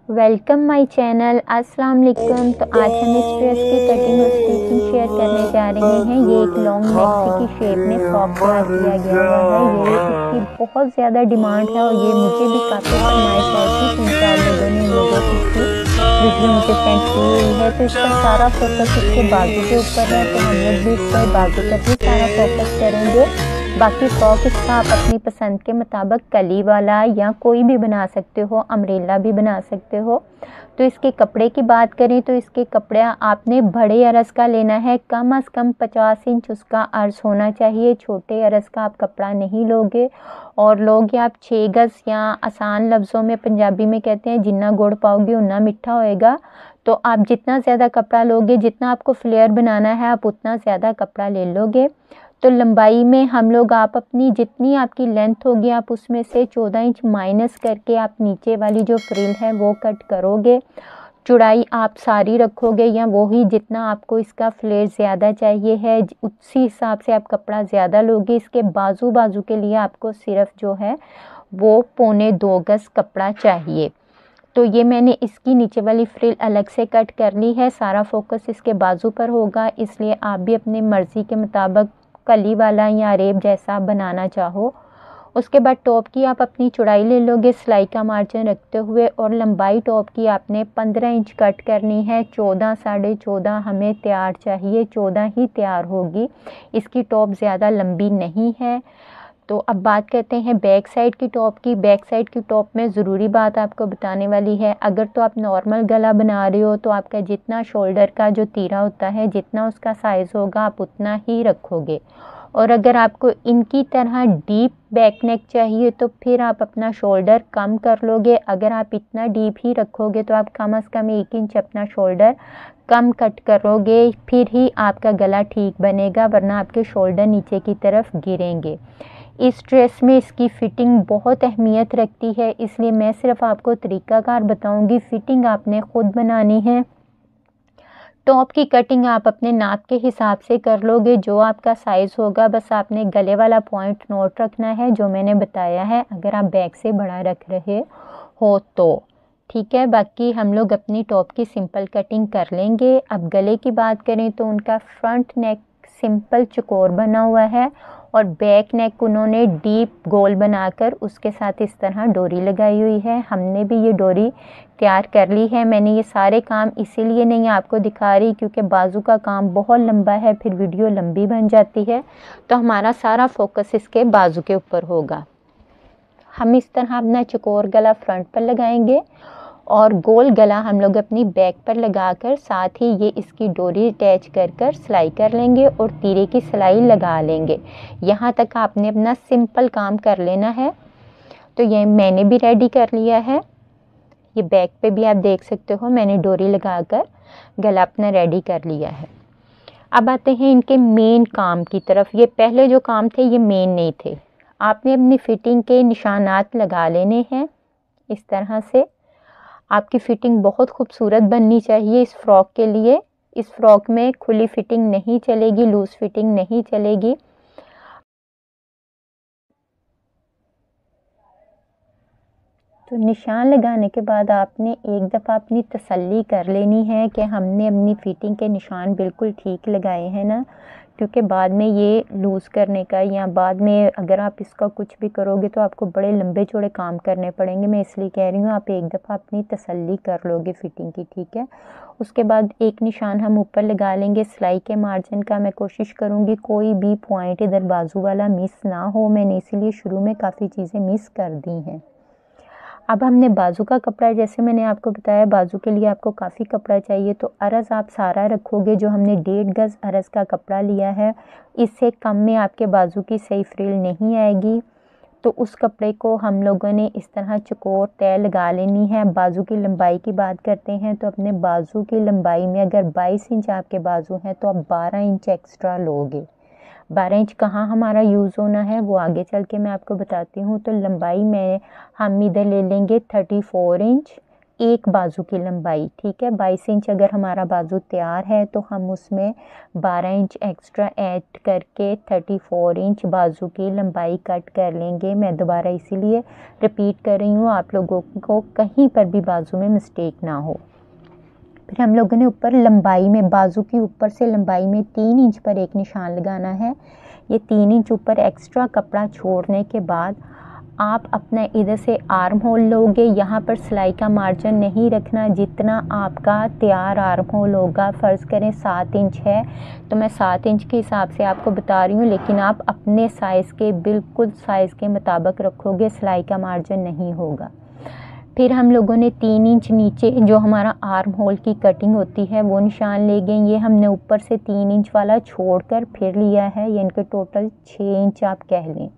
Welcome my channel. अस्सलाम वालेकुम। तो आज हम इस ड्रेस की कटिंग और स्टिचिंग शेयर करने जा रहे हैं। ये एक लॉन्ग मैक्सी की शेप में फ्रॉक तैयार किया गया हुआ है। ये इसकी बहुत ज़्यादा डिमांड है और ये मुझे भी काफ़ी फरमाइश आई थी। 3-4 लोगों ने इन लोगों की इसकी वीडियो मुझे सेंड की हुई है। तो इसका सारा फोकस इसके बाजू के ऊपर है, तो हम लोग भी इसके बाजू पर ही सारा फोकस करेंगे। बाकी फ्रॉक इसका आप अपनी पसंद के मुताबिक कली वाला या कोई भी बना सकते हो, अम्ब्रेला भी बना सकते हो। तो इसके कपड़े की बात करें तो इसके कपड़े आपने बड़े अरस का लेना है, कम से कम 50 इंच उसका अर्ज होना चाहिए। छोटे अरस का आप कपड़ा नहीं लोगे और लोगे आप 6 गज, या आसान लफ्ज़ों में पंजाबी में कहते हैं जितना गुड़ पाओगे उतना मीठा होएगा। तो आप जितना ज़्यादा कपड़ा लोगे, जितना आपको फ्लेयर बनाना है आप उतना ज़्यादा कपड़ा ले लोगे। तो लंबाई में हम लोग आप अपनी जितनी आपकी लेंथ होगी आप उसमें से 14 इंच माइनस करके आप नीचे वाली जो फ्रिल है वो कट करोगे। चौड़ाई आप सारी रखोगे या वही जितना आपको इसका फ्लेयर ज़्यादा चाहिए है उसी हिसाब से आप कपड़ा ज़्यादा लोगे। इसके बाजू के लिए आपको सिर्फ जो है वो 1.25 गज कपड़ा चाहिए। तो ये मैंने इसकी नीचे वाली फ्रिल अलग से कट कर ली है। सारा फोकस इसके बाजू पर होगा, इसलिए आप भी अपनी मर्ज़ी के मुताबिक कली वाला या रेब जैसा बनाना चाहो। उसके बाद टॉप की आप अपनी चौड़ाई ले लोगे सिलाई का मार्जिन रखते हुए, और लंबाई टॉप की आपने 15 इंच कट करनी है। 14 साढ़े 14 हमें तैयार चाहिए, 14 ही तैयार होगी। इसकी टॉप ज़्यादा लंबी नहीं है। तो अब बात करते हैं बैक साइड की टॉप की। बैक साइड की टॉप में ज़रूरी बात आपको बताने वाली है, अगर तो आप नॉर्मल गला बना रहे हो तो आपका जितना शोल्डर का जो तीरा होता है जितना उसका साइज़ होगा आप उतना ही रखोगे। और अगर आपको इनकी तरह डीप बैक नेक चाहिए तो फिर आप अपना शोल्डर कम कर लोगे। अगर आप इतना डीप ही रखोगे तो आप कम से कम 1 इंच अपना शोल्डर कम कट करोगे, फिर ही आपका गला ठीक बनेगा, वरना आपके शोल्डर नीचे की तरफ गिरेंगे। इस ड्रेस में इसकी फ़िटिंग बहुत अहमियत रखती है, इसलिए मैं सिर्फ आपको तरीक़ाकार बताऊंगी। फ़िटिंग आपने ख़ुद बनानी है। टॉप की कटिंग आप अपने नाप के हिसाब से कर लोगे, जो आपका साइज़ होगा। बस आपने गले वाला पॉइंट नोट रखना है जो मैंने बताया है, अगर आप बैक से बड़ा रख रहे हो तो ठीक है। बाकी हम लोग अपनी टॉप की सिंपल कटिंग कर लेंगे। अब गले की बात करें तो उनका फ्रंट नेक सिंपल चौकोर बना हुआ है और बैक नेक उन्होंने डीप गोल बनाकर उसके साथ इस तरह डोरी लगाई हुई है। हमने भी ये डोरी तैयार कर ली है। मैंने ये सारे काम इसीलिए नहीं आपको दिखा रही क्योंकि बाजू का काम बहुत लंबा है, फिर वीडियो लंबी बन जाती है। तो हमारा सारा फोकस इसके बाजू के ऊपर होगा। हम इस तरह अपना चौकोर गला फ्रंट पर लगाएंगे और गोल गला हम लोग अपनी बैक पर लगाकर साथ ही ये इसकी डोरी अटैच कर सिलाई कर लेंगे और तीरे की सिलाई लगा लेंगे। यहाँ तक आपने अपना सिंपल काम कर लेना है। तो ये मैंने भी रेडी कर लिया है। ये बैक पे भी आप देख सकते हो मैंने डोरी लगाकर गला अपना रेडी कर लिया है। अब आते हैं इनके मेन काम की तरफ। ये पहले जो काम थे ये मेन नहीं थे। आपने अपनी फिटिंग के निशानात लगा लेने हैं इस तरह से। आपकी फ़िटिंग बहुत खूबसूरत बननी चाहिए इस फ़्रॉक के लिए। इस फ़्रॉक में खुली फ़िटिंग नहीं चलेगी, लूज़ फ़िटिंग नहीं चलेगी। तो निशान लगाने के बाद आपने एक दफ़ा अपनी तसल्ली कर लेनी है कि हमने अपनी फ़िटिंग के निशान बिल्कुल ठीक लगाए हैं ना, क्योंकि बाद में ये लूज़ करने का या बाद में अगर आप इसका कुछ भी करोगे तो आपको बड़े लंबे चौड़े काम करने पड़ेंगे। मैं इसलिए कह रही हूँ आप एक दफ़ा अपनी तसल्ली कर लोगे फ़िटिंग की, ठीक है। उसके बाद एक निशान हम ऊपर लगा लेंगे सिलाई के मार्जिन का। मैं कोशिश करूँगी कोई भी पॉइंट इधर बाजू वाला मिस ना हो, मैंने इसीलिए शुरू में काफ़ी चीज़ें मिस कर दी हैं। अब हमने बाजू का कपड़ा, जैसे मैंने आपको बताया बाजू के लिए आपको काफ़ी कपड़ा चाहिए, तो अरज़ आप सारा रखोगे। जो हमने 1.5 गज़ अरज़ का कपड़ा लिया है, इससे कम में आपके बाजू की सही फ्रिल नहीं आएगी। तो उस कपड़े को हम लोगों ने इस तरह चौकोर तय लगा लेनी है। बाजू की लंबाई की बात करते हैं तो अपने बाजू की लंबाई में अगर 22 इंच आपके बाजू हैं तो आप 12 इंच एक्स्ट्रा लोगे। 12 इंच कहाँ हमारा यूज़ होना है वो आगे चल के मैं आपको बताती हूँ। तो लंबाई में हम इधर ले लेंगे 34 इंच। एक बाजू की लंबाई, ठीक है। 22 इंच अगर हमारा बाजू तैयार है तो हम उसमें 12 इंच एक्स्ट्रा ऐड करके 34 इंच बाजू की लंबाई कट कर लेंगे। मैं दोबारा इसीलिए रिपीट कर रही हूँ, आप लोगों को कहीं पर भी बाजू में मिस्टेक ना हो। फिर हम लोगों ने ऊपर लंबाई में, बाजू की ऊपर से लंबाई में 3 इंच पर एक निशान लगाना है। ये 3 इंच ऊपर एक्स्ट्रा कपड़ा छोड़ने के बाद आप अपना इधर से आर्म होल लोगे। यहाँ पर सिलाई का मार्जिन नहीं रखना, जितना आपका तैयार आर्म होल होगा, फ़र्ज़ करें 7 इंच है तो मैं 7 इंच के हिसाब से आपको बता रही हूँ, लेकिन आप अपने साइज़ के बिल्कुल साइज़ के मुताबिक रखोगे, सिलाई का मार्जिन नहीं होगा। फिर हम लोगों ने 3 इंच नीचे जो हमारा आर्म होल की कटिंग होती है वो निशान ले गए। ये हमने ऊपर से 3 इंच वाला छोड़कर फिर लिया है, यानी कि टोटल 6 इंच आप कह लें।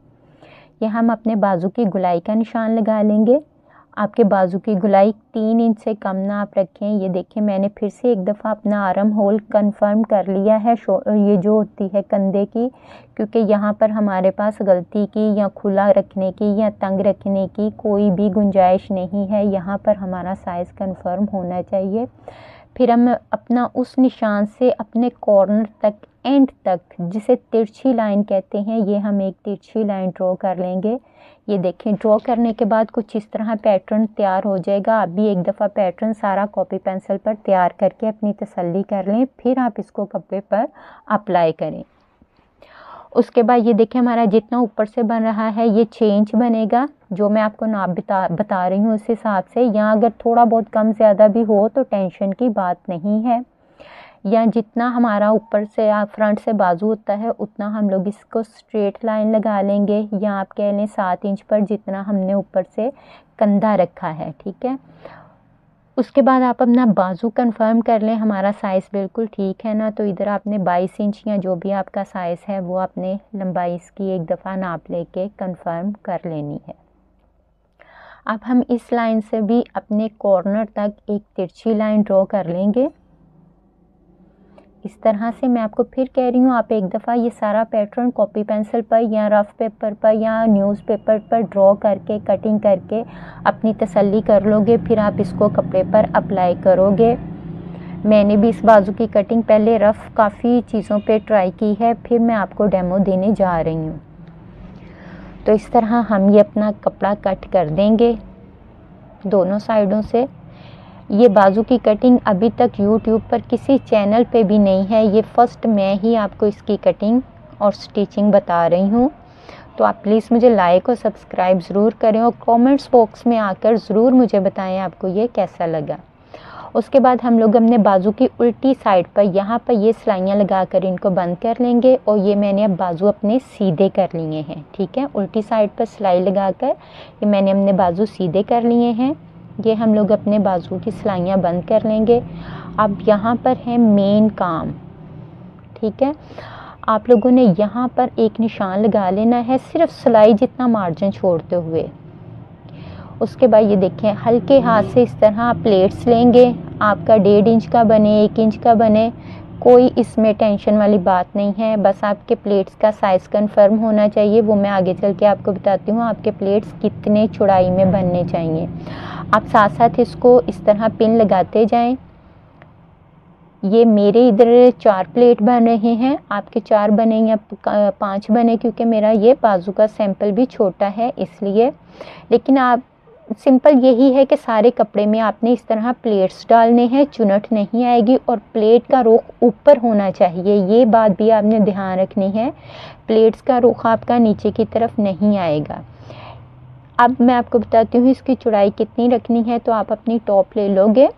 ये हम अपने बाजू की गुलाई का निशान लगा लेंगे। आपके बाजू की गुलाई 3 इंच से कम ना आप रखें। ये देखें, मैंने फिर से एक दफ़ा अपना आर्म होल कंफर्म कर लिया है, ये जो होती है कंधे की, क्योंकि यहाँ पर हमारे पास गलती की या खुला रखने की या तंग रखने की कोई भी गुंजाइश नहीं है। यहाँ पर हमारा साइज़ कंफर्म होना चाहिए। फिर हम अपना उस निशान से अपने कॉर्नर तक, एंड तक, जिसे तिरछी लाइन कहते हैं, ये हम एक तिरछी लाइन ड्रॉ कर लेंगे। ये देखें, ड्रॉ करने के बाद कुछ इस तरह पैटर्न तैयार हो जाएगा। आप भी एक दफ़ा पैटर्न सारा कॉपी पेंसिल पर तैयार करके अपनी तसल्ली कर लें, फिर आप इसको कपड़े पर अप्लाई करें। उसके बाद ये देखें, हमारा जितना ऊपर से बन रहा है ये 6 इंच बनेगा, जो मैं आपको नाप बता रही हूँ उस हिसाब से। यहाँ अगर थोड़ा बहुत कम ज़्यादा भी हो तो टेंशन की बात नहीं है। या जितना हमारा ऊपर से या फ्रंट से बाजू होता है उतना हम लोग इसको स्ट्रेट लाइन लगा लेंगे, या आप कह लें 7 इंच पर जितना हमने ऊपर से कंधा रखा है, ठीक है। उसके बाद आप अपना बाजू कंफर्म कर लें, हमारा साइज़ बिल्कुल ठीक है ना। तो इधर आपने 22 इंच या जो भी आपका साइज़ है वो आपने लंबाई इसकी एक दफ़ा नाप लेके कंफर्म कर लेनी है। अब हम इस लाइन से भी अपने कॉर्नर तक एक तिरछी लाइन ड्रॉ कर लेंगे। इस तरह से मैं आपको फिर कह रही हूँ, आप एक दफ़ा ये सारा पैटर्न कॉपी पेंसिल पर या रफ़ पेपर पर या न्यूज़पेपर पर ड्रॉ करके, कटिंग करके अपनी तसल्ली कर लोगे, फिर आप इसको कपड़े पर अप्लाई करोगे। मैंने भी इस बाजू की कटिंग पहले रफ़ काफ़ी चीज़ों पे ट्राई की है, फिर मैं आपको डेमो देने जा रही हूँ। तो इस तरह हम ये अपना कपड़ा कट कर देंगे दोनों साइडों से। ये बाजू की कटिंग अभी तक YouTube पर किसी चैनल पे भी नहीं है, ये फ़र्स्ट मैं ही आपको इसकी कटिंग और स्टिचिंग बता रही हूँ। तो आप प्लीज़ मुझे लाइक और सब्सक्राइब ज़रूर करें और कमेंट्स बॉक्स में आकर ज़रूर मुझे बताएं आपको ये कैसा लगा। उसके बाद हम लोग अपने बाजू की उल्टी साइड पर यहाँ पर ये सिलाइयाँ लगा कर इनको बंद कर लेंगे। और ये मैंने अब बाजू अपने सीधे कर लिए हैं, ठीक है। उल्टी साइड पर सिलाई लगा कर ये मैंने अपने बाजू सीधे कर लिए हैं। ये हम लोग अपने बाजू की सिलाइयाँ बंद कर लेंगे। अब यहाँ पर है मेन काम, ठीक है। आप लोगों ने यहाँ पर एक निशान लगा लेना है, सिर्फ सिलाई जितना मार्जिन छोड़ते हुए। उसके बाद ये देखें, हल्के हाथ से इस तरह प्लेट्स लेंगे। आपका 1.5 इंच का बने, 1 इंच का बने, कोई इसमें टेंशन वाली बात नहीं है। बस आपके प्लेट्स का साइज़ कंफर्म होना चाहिए, वो मैं आगे चल के आपको बताती हूँ आपके प्लेट्स कितने चौड़ाई में बनने चाहिए। आप साथ साथ इसको इस तरह पिन लगाते जाएं। ये मेरे इधर 4 प्लेट बन रहे हैं, आपके 4 बने या 5 बने, क्योंकि मेरा ये बाजू का सैंपल भी छोटा है इसलिए। लेकिन आप सिंपल यही है कि सारे कपड़े में आपने इस तरह प्लेट्स डालने हैं, चुनट नहीं आएगी और प्लेट का रुख ऊपर होना चाहिए, ये बात भी आपने ध्यान रखनी है। प्लेट्स का रुख आपका नीचे की तरफ नहीं आएगा। अब मैं आपको बताती हूँ इसकी चौड़ाई कितनी रखनी है। तो आप अपनी टॉप ले लोगे,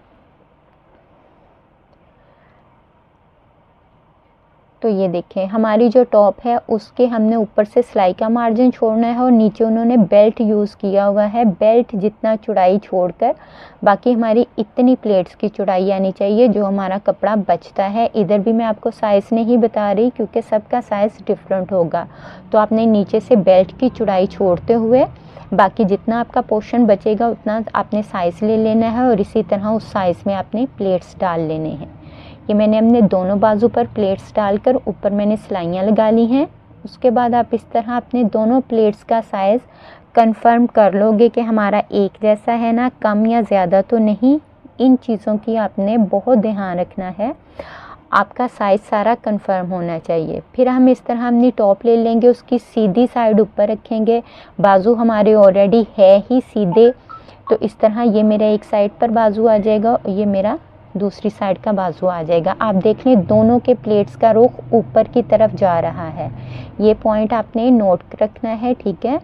तो ये देखें हमारी जो टॉप है उसके हमने ऊपर से सिलाई का मार्जिन छोड़ना है और नीचे उन्होंने बेल्ट यूज़ किया हुआ है। बेल्ट जितना चौड़ाई छोड़कर बाकी हमारी इतनी प्लेट्स की चौड़ाई आनी चाहिए जो हमारा कपड़ा बचता है। इधर भी मैं आपको साइज़ नहीं बता रही क्योंकि सबका साइज़ डिफरेंट होगा। तो आपने नीचे से बेल्ट की चौड़ाई छोड़ते हुए बाकी जितना आपका पोर्शन बचेगा उतना आपने साइज़ ले लेना है और इसी तरह उस साइज़ में आपने प्लेट्स डाल लेने हैं। ये मैंने अपने दोनों बाजू पर प्लेट्स डालकर ऊपर मैंने सिलाइयाँ लगा ली हैं। उसके बाद आप इस तरह अपने दोनों प्लेट्स का साइज़ कंफर्म कर लोगे कि हमारा एक जैसा है ना, कम या ज़्यादा तो नहीं। इन चीज़ों की आपने बहुत ध्यान रखना है, आपका साइज़ सारा कंफर्म होना चाहिए। फिर हम इस तरह अपनी टॉप ले लेंगे, उसकी सीधी साइड ऊपर रखेंगे। बाजू हमारे ऑलरेडी है ही सीधे, तो इस तरह ये मेरा एक साइड पर बाजू आ जाएगा और ये मेरा दूसरी साइड का बाजू आ जाएगा। आप देख लें दोनों के प्लेट्स का रुख ऊपर की तरफ जा रहा है, ये पॉइंट आपने नोट रखना है, ठीक है।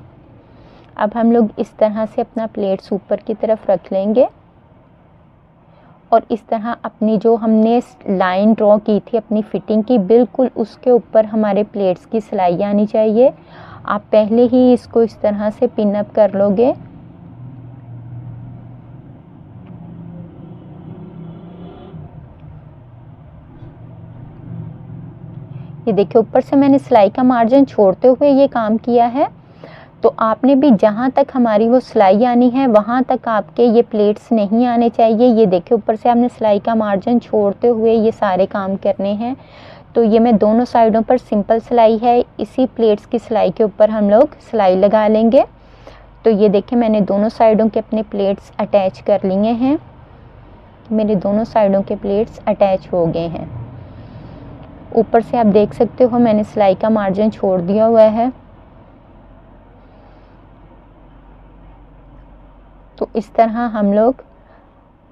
अब हम लोग इस तरह से अपना प्लेट्स ऊपर की तरफ रख लेंगे और इस तरह अपनी जो हमने लाइन ड्रॉ की थी अपनी फिटिंग की, बिल्कुल उसके ऊपर हमारे प्लेट्स की सिलाई आनी चाहिए। आप पहले ही इसको इस तरह से पिन अप कर लोगे। ये देखिए ऊपर से मैंने सिलाई का मार्जिन छोड़ते हुए ये काम किया है, तो आपने भी जहाँ तक हमारी वो सिलाई आनी है वहाँ तक आपके ये प्लेट्स नहीं आने चाहिए। ये देखिए ऊपर से आपने सिलाई का मार्जिन छोड़ते हुए ये सारे काम करने हैं। तो ये मैं दोनों साइडों पर सिंपल सिलाई है, इसी प्लेट्स की सिलाई के ऊपर हम लोग सिलाई लगा लेंगे। तो ये देखिए मैंने दोनों साइडों के अपने प्लेट्स अटैच कर लिए हैं, मेरे दोनों साइडों के प्लेट्स अटैच हो गए हैं। ऊपर से आप देख सकते हो मैंने सिलाई का मार्जिन छोड़ दिया हुआ है। तो इस तरह हम लोग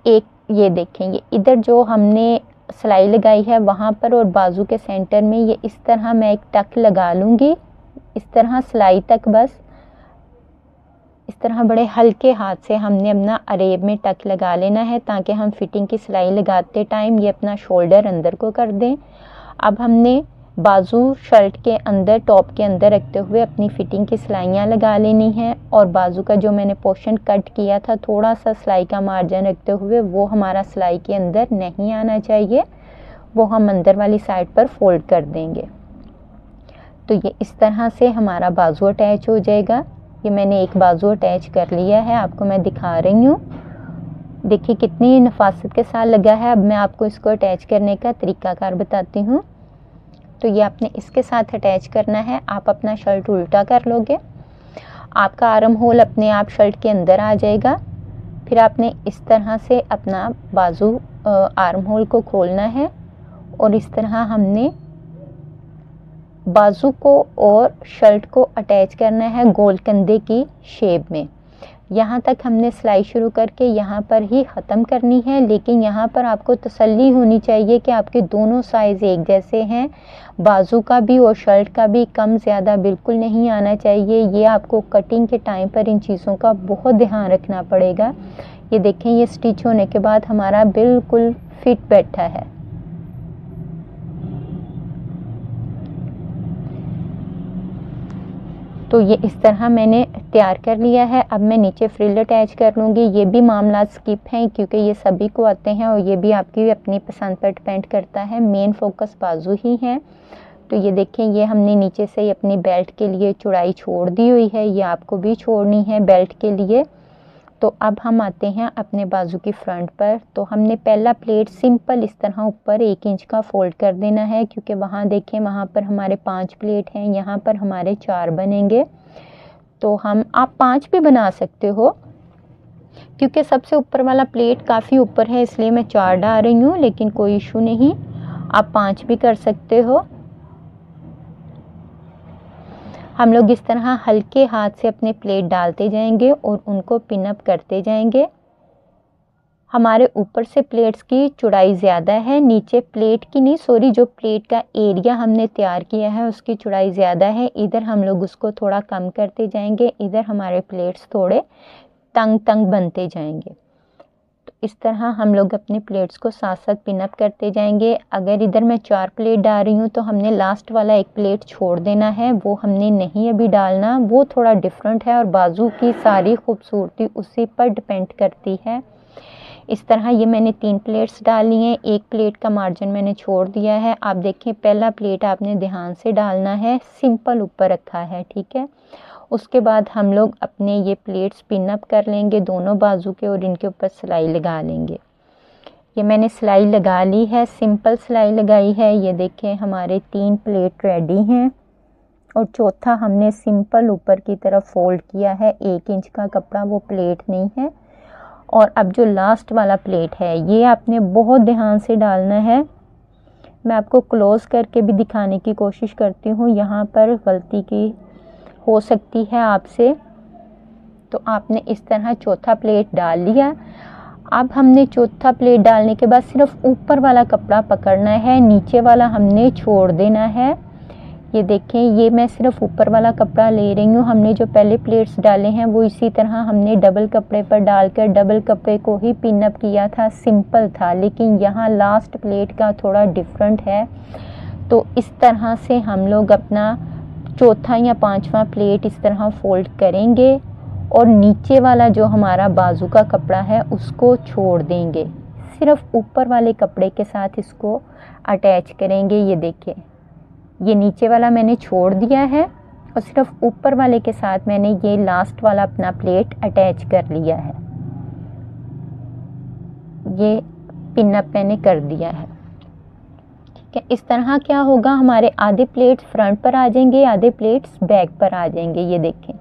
एक ये देखेंगे इधर जो हमने सिलाई लगाई है वहाँ पर और बाजू के सेंटर में ये इस तरह मैं एक टक लगा लूँगी, इस तरह सिलाई तक। बस इस तरह बड़े हल्के हाथ से हमने अपना अरेब में टक लगा लेना है ताकि हम फिटिंग की सिलाई लगाते टाइम ये अपना शोल्डर अंदर को कर दें। अब हमने बाजू शर्ट के अंदर टॉप के अंदर रखते हुए अपनी फिटिंग की सिलाइयाँ लगा लेनी है और बाजू का जो मैंने पोर्शन कट किया था थोड़ा सा सिलाई का मार्जिन रखते हुए वो हमारा सिलाई के अंदर नहीं आना चाहिए, वो हम अंदर वाली साइड पर फोल्ड कर देंगे। तो ये इस तरह से हमारा बाजू अटैच हो जाएगा। ये मैंने एक बाजू अटैच कर लिया है, आपको मैं दिखा रही हूँ। देखिए कितनी नफासत के साथ लगा है। अब मैं आपको इसको अटैच करने का तरीकाकार बताती हूँ। तो ये आपने इसके साथ अटैच करना है। आप अपना शर्ट उल्टा कर लोगे, आपका आर्म होल अपने आप शर्ट के अंदर आ जाएगा। फिर आपने इस तरह से अपना बाजू आर्म होल को खोलना है और इस तरह हमने बाजू को और शर्ट को अटैच करना है गोल कंधे की शेप में। यहाँ तक हमने सिलाई शुरू करके यहाँ पर ही ख़त्म करनी है, लेकिन यहाँ पर आपको तसल्ली होनी चाहिए कि आपके दोनों साइज़ एक जैसे हैं। बाजू का भी और शर्ट का भी कम ज़्यादा बिल्कुल नहीं आना चाहिए। ये आपको कटिंग के टाइम पर इन चीज़ों का बहुत ध्यान रखना पड़ेगा। ये देखें ये स्टिच होने के बाद हमारा बिल्कुल फिट बैठा है। तो ये इस तरह मैंने तैयार कर लिया है। अब मैं नीचे फ्रिल अटैच कर लूँगी। ये भी मामला स्किप हैं क्योंकि ये सभी को आते हैं और ये भी आपकी अपनी पसंद पर डिपेंड करता है। मेन फोकस बाजू ही है। तो ये देखें ये हमने नीचे से ही अपनी बेल्ट के लिए चौड़ाई छोड़ दी हुई है, ये आपको भी छोड़नी है बेल्ट के लिए। तो अब हम आते हैं अपने बाजू की फ्रंट पर। तो हमने पहला प्लेट सिंपल इस तरह ऊपर 1 इंच का फोल्ड कर देना है क्योंकि वहाँ देखें वहाँ पर हमारे 5 प्लेट हैं, यहाँ पर हमारे 4 बनेंगे। तो आप 5 भी बना सकते हो क्योंकि सबसे ऊपर वाला प्लेट काफ़ी ऊपर है इसलिए मैं 4 डाल रही हूँ, लेकिन कोई इशू नहीं, आप 5 भी कर सकते हो। हम लोग इस तरह हल्के हाथ से अपने प्लेट डालते जाएंगे और उनको पिन अप करते जाएंगे। हमारे ऊपर से प्लेट्स की चौड़ाई ज़्यादा है, नीचे प्लेट की नहीं सॉरी जो प्लेट का एरिया हमने तैयार किया है उसकी चौड़ाई ज़्यादा है। इधर हम लोग उसको थोड़ा कम करते जाएंगे, इधर हमारे प्लेट्स थोड़े तंग बनते जाएंगे। तो इस तरह हम लोग अपने प्लेट्स को साथ साथ पिन अप करते जाएंगे। अगर इधर मैं 4 प्लेट डाल रही हूँ तो हमने लास्ट वाला 1 प्लेट छोड़ देना है, वो हमने नहीं अभी डालना, वो थोड़ा डिफरेंट है और बाजू की सारी खूबसूरती उसी पर डिपेंड करती है। इस तरह ये मैंने 3 प्लेट्स डाली हैं, 1 प्लेट का मार्जिन मैंने छोड़ दिया है। आप देखें पहला प्लेट आपने ध्यान से डालना है, सिंपल ऊपर रखा है, ठीक है। उसके बाद हम लोग अपने ये प्लेट्स पिन अप कर लेंगे दोनों बाजू के और इनके ऊपर सिलाई लगा लेंगे। ये मैंने सिलाई लगा ली है, सिंपल सिलाई लगाई है। ये देखें हमारे 3 प्लेट रेडी हैं। और चौथा हमने सिंपल ऊपर की तरफ फोल्ड किया है। 1 इंच का कपड़ा, वो प्लेट नहीं है। और अब जो लास्ट वाला प्लेट है ये आपने बहुत ध्यान से डालना है। मैं आपको क्लोज करके भी दिखाने की कोशिश करती हूँ, यहाँ पर गलती की हो सकती है आपसे। तो आपने इस तरह चौथा प्लेट डाल लिया। अब हमने चौथा प्लेट डालने के बाद सिर्फ ऊपर वाला कपड़ा पकड़ना है, नीचे वाला हमने छोड़ देना है। ये देखें, ये मैं सिर्फ ऊपर वाला कपड़ा ले रही हूँ। हमने जो पहले प्लेट्स डाले हैं वो इसी तरह हमने डबल कपड़े पर डालकर डबल कपड़े को ही पिन अप किया था, सिंपल था। लेकिन यहाँ लास्ट प्लेट का थोड़ा डिफरेंट है। तो इस तरह से हम लोग अपना चौथा या पांचवा प्लेट इस तरह फोल्ड करेंगे और नीचे वाला जो हमारा बाजू का कपड़ा है उसको छोड़ देंगे। सिर्फ ऊपर वाले कपड़े के साथ इसको अटैच करेंगे। ये देखें, ये नीचे वाला मैंने छोड़ दिया है और सिर्फ ऊपर वाले के साथ मैंने ये लास्ट वाला अपना प्लेट अटैच कर लिया है। ये पिन अप मैंने कर दिया है। ठीक है, इस तरह क्या होगा, हमारे आधे प्लेट्स फ्रंट पर आ जाएंगे, आधे प्लेट्स बैक पर आ जाएंगे। ये देखें,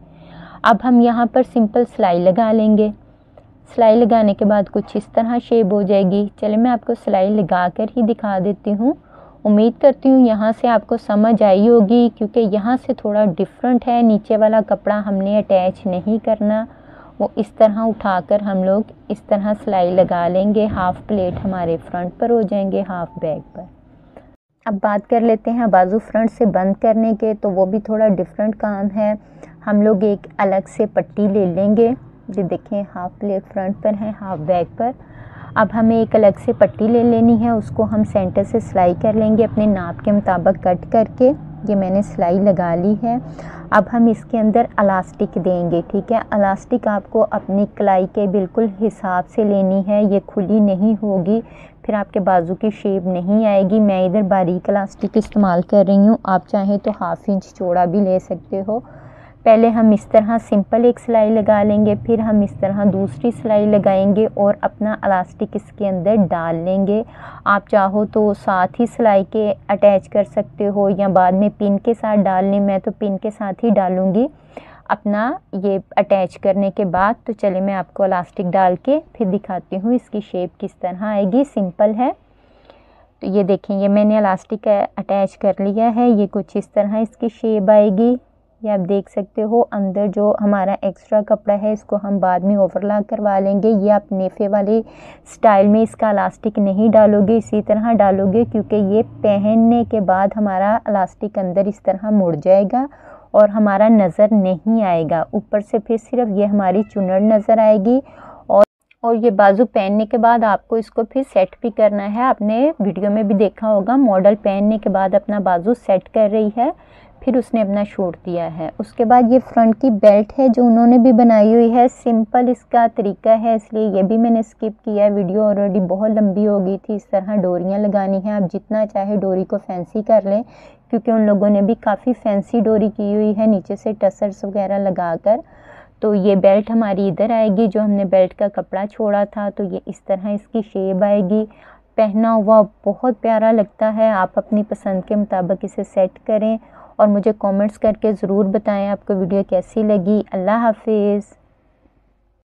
अब हम यहाँ पर सिंपल सिलाई लगा लेंगे। सिलाई लगाने के बाद कुछ इस तरह शेप हो जाएगी। चलिए मैं आपको सिलाई लगा कर ही दिखा देती हूँ। उम्मीद करती हूँ यहाँ से आपको समझ आई होगी, क्योंकि यहाँ से थोड़ा डिफरेंट है। नीचे वाला कपड़ा हमने अटैच नहीं करना, वो इस तरह उठाकर हम लोग इस तरह सिलाई लगा लेंगे। हाफ प्लेट हमारे फ्रंट पर हो जाएंगे, हाफ बैक पर। अब बात कर लेते हैं बाजू फ्रंट से बंद करने के, तो वो भी थोड़ा डिफरेंट काम है। हम लोग एक अलग से पट्टी ले लेंगे। ये देखें, हाफ प्लेट फ्रंट पर है, हाफ बैक पर। अब हमें एक अलग से पट्टी ले लेनी है, उसको हम सेंटर से सिलाई कर लेंगे अपने नाप के मुताबिक कट करके। ये मैंने सिलाई लगा ली है। अब हम इसके अंदर इलास्टिक देंगे। ठीक है, इलास्टिक आपको अपनी कलाई के बिल्कुल हिसाब से लेनी है, ये खुली नहीं होगी, फिर आपके बाजू की शेप नहीं आएगी। मैं इधर बारीक इलास्टिक इस्तेमाल कर रही हूँ, आप चाहें तो 1/2 इंच चौड़ा भी ले सकते हो। पहले हम इस तरह सिंपल एक सिलाई लगा लेंगे, फिर हम इस तरह दूसरी सिलाई लगाएंगे और अपना इलास्टिक इसके अंदर डाल लेंगे। आप चाहो तो साथ ही सिलाई के अटैच कर सकते हो या बाद में पिन के साथ डालने, मैं तो पिन के साथ ही डालूँगी अपना ये अटैच करने के बाद। तो चलिए मैं आपको इलास्टिक डाल के फिर दिखाती हूँ इसकी शेप किस तरह आएगी। सिंपल है। तो ये देखें, ये मैंने इलास्टिक अटैच कर लिया है। ये कुछ इस तरह इसकी शेप आएगी। ये आप देख सकते हो। अंदर जो हमारा एक्स्ट्रा कपड़ा है इसको हम बाद में ओवरलॉक करवा लेंगे। ये आप नेफे वाले स्टाइल में इसका इलास्टिक नहीं डालोगे, इसी तरह डालोगे, क्योंकि ये पहनने के बाद हमारा इलास्टिक अंदर इस तरह मुड़ जाएगा और हमारा नज़र नहीं आएगा। ऊपर से फिर सिर्फ ये हमारी चुनर नज़र आएगी। और ये बाजू पहनने के बाद आपको इसको फिर सेट भी करना है। आपने वीडियो में भी देखा होगा, मॉडल पहनने के बाद अपना बाजू सेट कर रही है, फिर उसने अपना छोड़ दिया है। उसके बाद ये फ्रंट की बेल्ट है जो उन्होंने भी बनाई हुई है। सिंपल इसका तरीका है, इसलिए ये भी मैंने स्किप किया। वीडियो ऑलरेडी बहुत लंबी हो गई थी। इस तरह डोरियां लगानी है, आप जितना चाहे डोरी को फैंसी कर लें, क्योंकि उन लोगों ने भी काफ़ी फैंसी डोरी की हुई है नीचे से टसर्स वगैरह लगा कर। तो ये बेल्ट हमारी इधर आएगी, जो हमने बेल्ट का कपड़ा छोड़ा था। तो ये इस तरह इसकी शेप आएगी। पहना हुआ बहुत प्यारा लगता है। आप अपनी पसंद के मुताबिक इसे सेट करें और मुझे कमेंट्स करके ज़रूर बताएं आपको वीडियो कैसी लगी। अल्लाह हाफिज़।